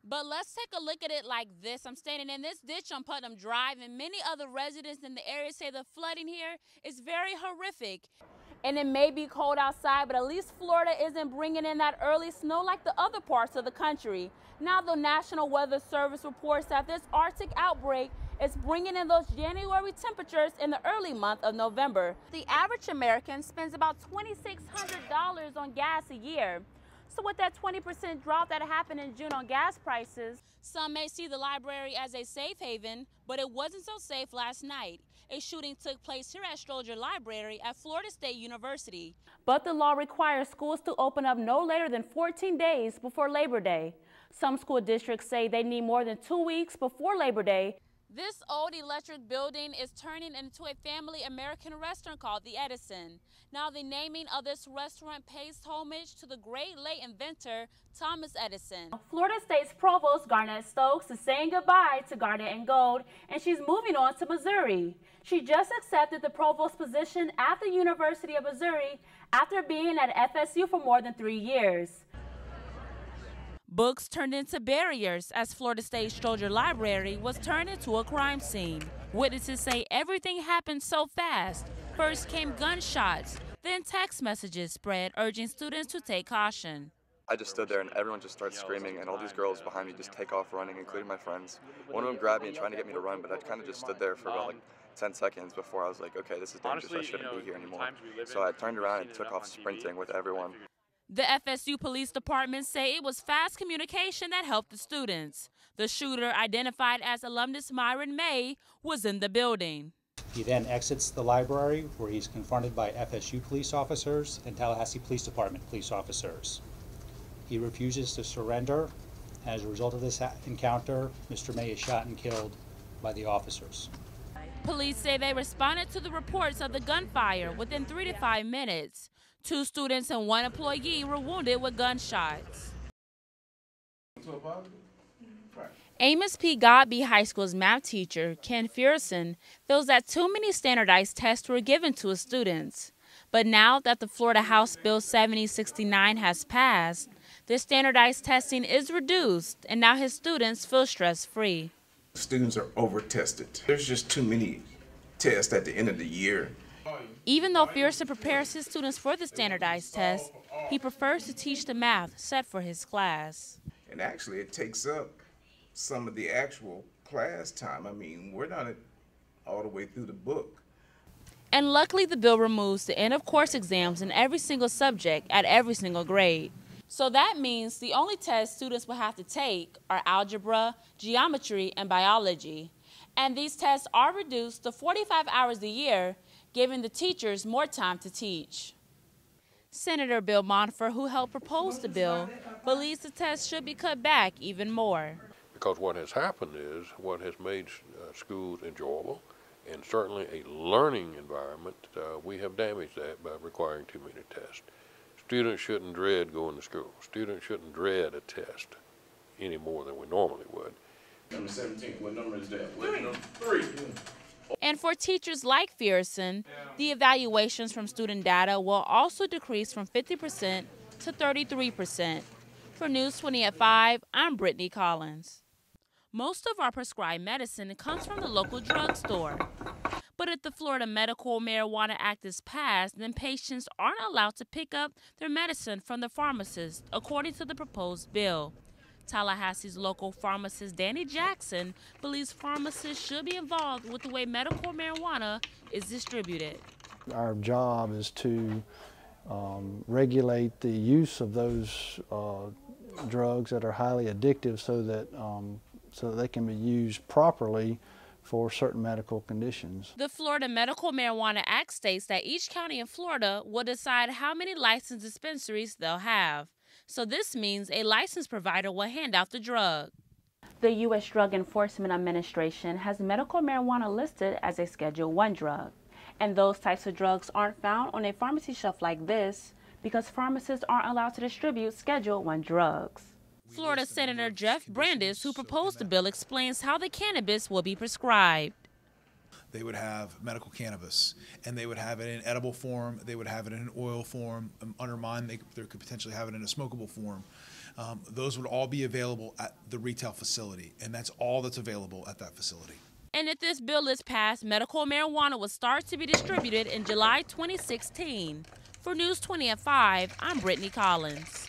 But let's take a look at it like this. I'm standing in this ditch on Putnam Drive, and many other residents in the area say the flooding here is very horrific. And it may be cold outside, but at least Florida isn't bringing in that early snow like the other parts of the country. Now the National Weather Service reports that this Arctic outbreak is bringing in those January temperatures in the early month of November. The average American spends about $2,600 on gas a year. So with that 20% drop that happened in June on gas prices, some may see the library as a safe haven, but it wasn't so safe last night. A shooting took place here at Stroger Library at Florida State University. But the law requires schools to open up no later than 14 days before Labor Day. Some school districts say they need more than 2 weeks before Labor Day. This old electric building is turning into a family American restaurant called the Edison. Now the naming of this restaurant pays homage to the great late inventor Thomas Edison. Florida State's Provost Garnett Stokes is saying goodbye to Garnet and Gold, and she's moving on to Missouri. She just accepted the provost position at the University of Missouri after being at FSU for more than 3 years. Books turned into barriers as Florida State Stroger Library was turned into a crime scene. Witnesses say everything happened so fast. First came gunshots, then text messages spread urging students to take caution. I just stood there and everyone just started screaming, and all these girls behind me just take off running, including my friends. One of them grabbed me and trying to get me to run, but I kind of just stood there for about like 10 seconds before I was like, okay, this is dangerous, I shouldn't be here anymore. So I turned around and took off sprinting with everyone. The FSU Police Department say it was fast communication that helped the students. The shooter, identified as alumnus Myron May, was in the building. He then exits the library where he's confronted by FSU police officers and Tallahassee Police Department police officers. He refuses to surrender. As a result of this encounter, Mr. May is shot and killed by the officers. Police say they responded to the reports of the gunfire within 3 to 5 minutes. 2 students and 1 employee were wounded with gunshots. Amos P. Godby High School's math teacher, Ken Fierson, feels that too many standardized tests were given to his students. But now that the Florida House Bill 7069 has passed, the standardized testing is reduced, and now his students feel stress-free. Students are over-tested. There's just too many tests at the end of the year. Even though Fierson prepares his students for the standardized test, he prefers to teach the math set for his class. And actually, it takes up some of the actual class time. I mean, we're not all the way through the book. And luckily, the bill removes the end-of-course exams in every single subject at every single grade. So that means the only tests students will have to take are algebra, geometry, and biology. And these tests are reduced to 45 hours a year, giving the teachers more time to teach. Senator Bill Monfort, who helped propose the bill, believes the test should be cut back even more. Because what has happened is what has made schools enjoyable and certainly a learning environment, we have damaged that by requiring too many tests. Students shouldn't dread going to school. Students shouldn't dread a test any more than we normally would. Number 17, what number is that? Three. And for teachers like Fierson, the evaluations from student data will also decrease from 50% to 33%. For News 20 at 5, I'm Brittany Collins. Most of our prescribed medicine comes from the local drugstore. But if the Florida Medical Marijuana Act is passed, then patients aren't allowed to pick up their medicine from the pharmacist, according to the proposed bill. Tallahassee's local pharmacist Danny Jackson believes pharmacists should be involved with the way medical marijuana is distributed. Our job is to regulate the use of those drugs that are highly addictive so that they can be used properly for certain medical conditions. The Florida Medical Marijuana Act states that each county in Florida will decide how many licensed dispensaries they'll have. So this means a licensed provider will hand out the drug. The U.S. Drug Enforcement Administration has medical marijuana listed as a Schedule I drug. And those types of drugs aren't found on a pharmacy shelf like this because pharmacists aren't allowed to distribute Schedule I drugs. Florida Senator Jeff Brandes, who proposed the bill, explains how the cannabis will be prescribed. they would have medical cannabis, and they would have it in edible form, they would have it in an oil form. Under mine, they could potentially have it in a smokable form. Those would all be available at the retail facility, and that's all that's available at that facility. And if this bill is passed, medical marijuana will start to be distributed in July 2016. For News 20 at 5, I'm Brittany Collins.